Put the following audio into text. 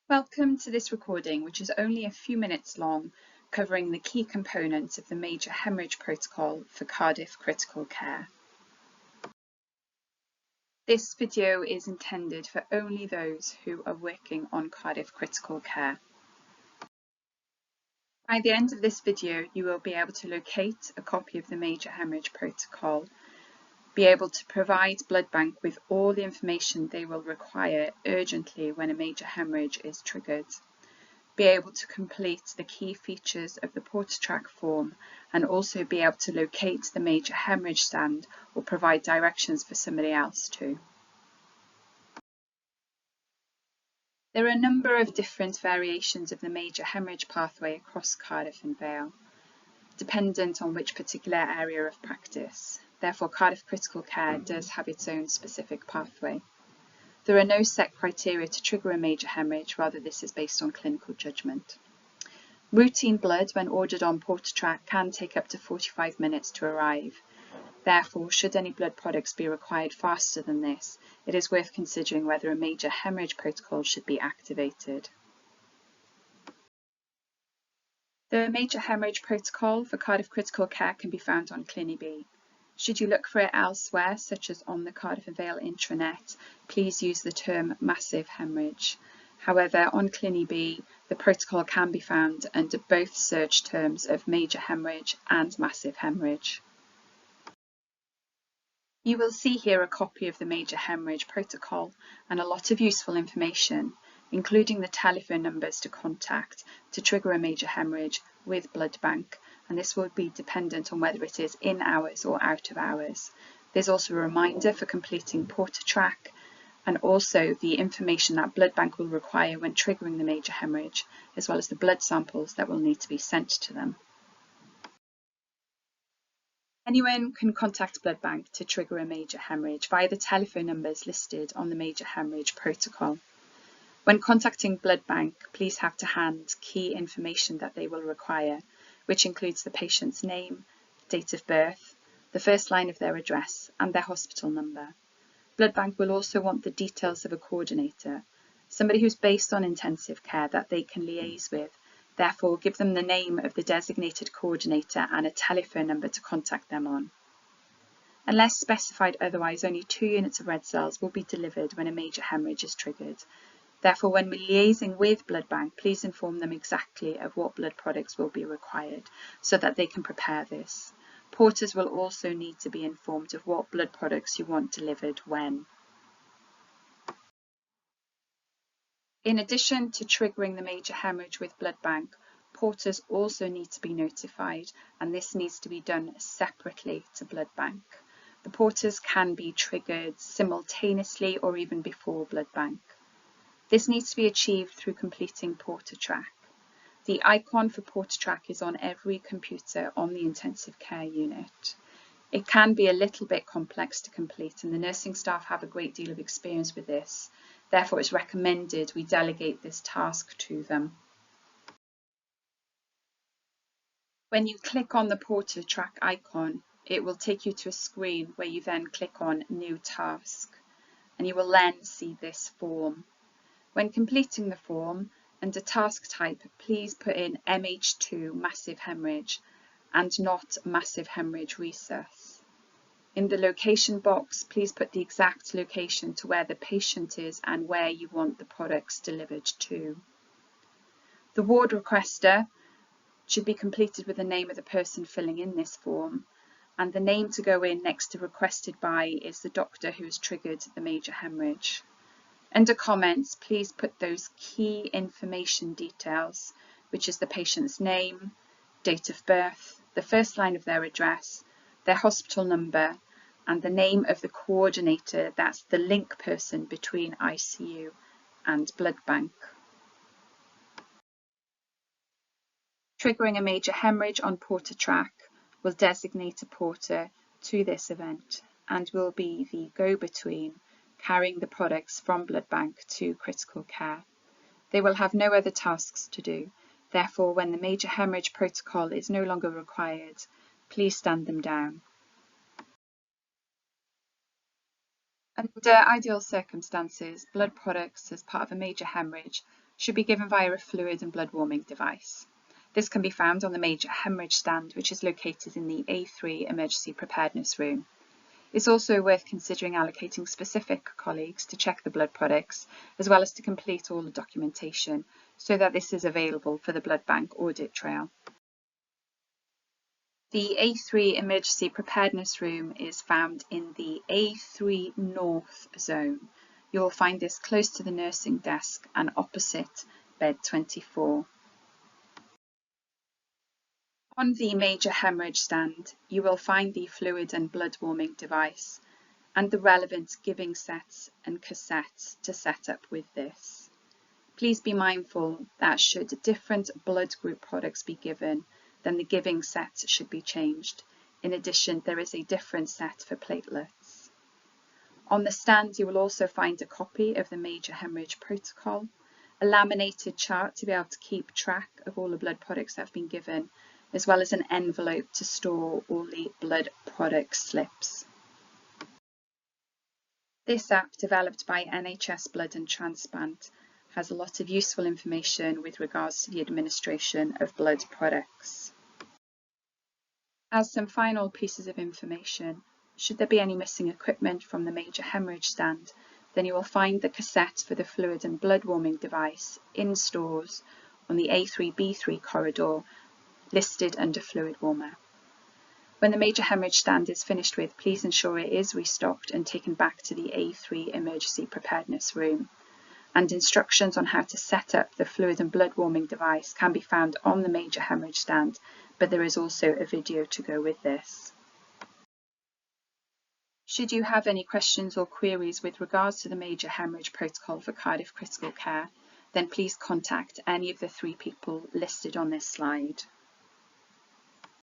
Welcome to this recording, which is only a few minutes long, covering the key components of the major hemorrhage protocol for Cardiff critical care. This video is intended for only those who are working on Cardiff critical care. By the end of this video, you will be able to locate a copy of the major hemorrhage protocol, be able to provide blood bank with all the information they will require urgently when a major hemorrhage is triggered, be able to complete the key features of the PortaTrack form, and also be able to locate the major hemorrhage stand or provide directions for somebody else too. There are a number of different variations of the major hemorrhage pathway across Cardiff and Vale, dependent on which particular area of practice. Therefore, Cardiff critical care does have its own specific pathway. There are no set criteria to trigger a major hemorrhage, rather this is based on clinical judgment. Routine blood, when ordered on PortaTrack, can take up to 45 minutes to arrive. Therefore, should any blood products be required faster than this, it is worth considering whether a major hemorrhage protocol should be activated. The major hemorrhage protocol for Cardiff critical care can be found on CliniB. Should you look for it elsewhere, such as on the Cardiff and Vale intranet, please use the term massive hemorrhage. However, on CliniB, the protocol can be found under both search terms of major hemorrhage and massive hemorrhage. You will see here a copy of the major hemorrhage protocol and a lot of useful information, including the telephone numbers to contact to trigger a major hemorrhage with blood bank, and this will be dependent on whether it is in hours or out of hours. There's also a reminder for completing PortaTrack and also the information that blood bank will require when triggering the major hemorrhage, as well as the blood samples that will need to be sent to them. Anyone can contact blood bank to trigger a major hemorrhage via the telephone numbers listed on the major hemorrhage protocol. When contacting blood bank, please have to hand key information that they will require, which includes the patient's name, date of birth, the first line of their address, and their hospital number. Blood bank will also want the details of a coordinator, somebody who's based on intensive care that they can liaise with. Therefore, give them the name of the designated coordinator and a telephone number to contact them on. Unless specified otherwise, only 2 units of red cells will be delivered when a major hemorrhage is triggered. Therefore, when liaising with blood bank, please inform them exactly of what blood products will be required so that they can prepare this. Porters will also need to be informed of what blood products you want delivered when. In addition to triggering the major hemorrhage with blood bank, porters also need to be notified, and this needs to be done separately to blood bank. The porters can be triggered simultaneously or even before blood bank. This needs to be achieved through completing PortaTrack. The icon for PortaTrack is on every computer on the intensive care unit. It can be a little bit complex to complete, and the nursing staff have a great deal of experience with this. Therefore, it's recommended we delegate this task to them. When you click on the PortaTrack icon, it will take you to a screen where you then click on New Task, and you will then see this form. When completing the form, under task type, please put in MH2 massive hemorrhage and not massive hemorrhage resus. In the location box, please put the exact location to where the patient is and where you want the products delivered to. The ward requester should be completed with the name of the person filling in this form, and the name to go in next to requested by is the doctor who has triggered the major hemorrhage. Under comments, please put those key information details, which is the patient's name, date of birth, the first line of their address, their hospital number, and the name of the coordinator, that's the link person between ICU and blood bank. Triggering a major hemorrhage on PortaTrack will designate a porter to this event and will be the go-between carrying the products from blood bank to critical care. They will have no other tasks to do. Therefore, when the major hemorrhage protocol is no longer required, please stand them down. Under ideal circumstances, blood products as part of a major hemorrhage should be given via a fluid and blood warming device. This can be found on the major hemorrhage stand, which is located in the A3 emergency preparedness room. It's also worth considering allocating specific colleagues to check the blood products, as well as to complete all the documentation, so that this is available for the blood bank audit trail. The A3 emergency preparedness room is found in the A3 North zone. You will find this close to the nursing desk and opposite bed 24. On the major hemorrhage stand, you will find the fluid and blood warming device and the relevant giving sets and cassettes to set up with this. Please be mindful that should different blood group products be given, then the giving set should be changed. In addition, there is a different set for platelets. On the stand, you will also find a copy of the major hemorrhage protocol, a laminated chart to be able to keep track of all the blood products that have been given, as well as an envelope to store all the blood product slips. This app, developed by NHS Blood and Transplant, has a lot of useful information with regards to the administration of blood products. As some final pieces of information, should there be any missing equipment from the major hemorrhage stand, then you will find the cassette for the fluid and blood warming device in stores on the A3B3 corridor, listed under fluid warmer. When the major hemorrhage stand is finished with, please ensure it is restocked and taken back to the A3 emergency preparedness room. And instructions on how to set up the fluid and blood warming device can be found on the major hemorrhage stand, but there is also a video to go with this. Should you have any questions or queries with regards to the major hemorrhage protocol for Cardiff Critical Care, then please contact any of the 3 people listed on this slide.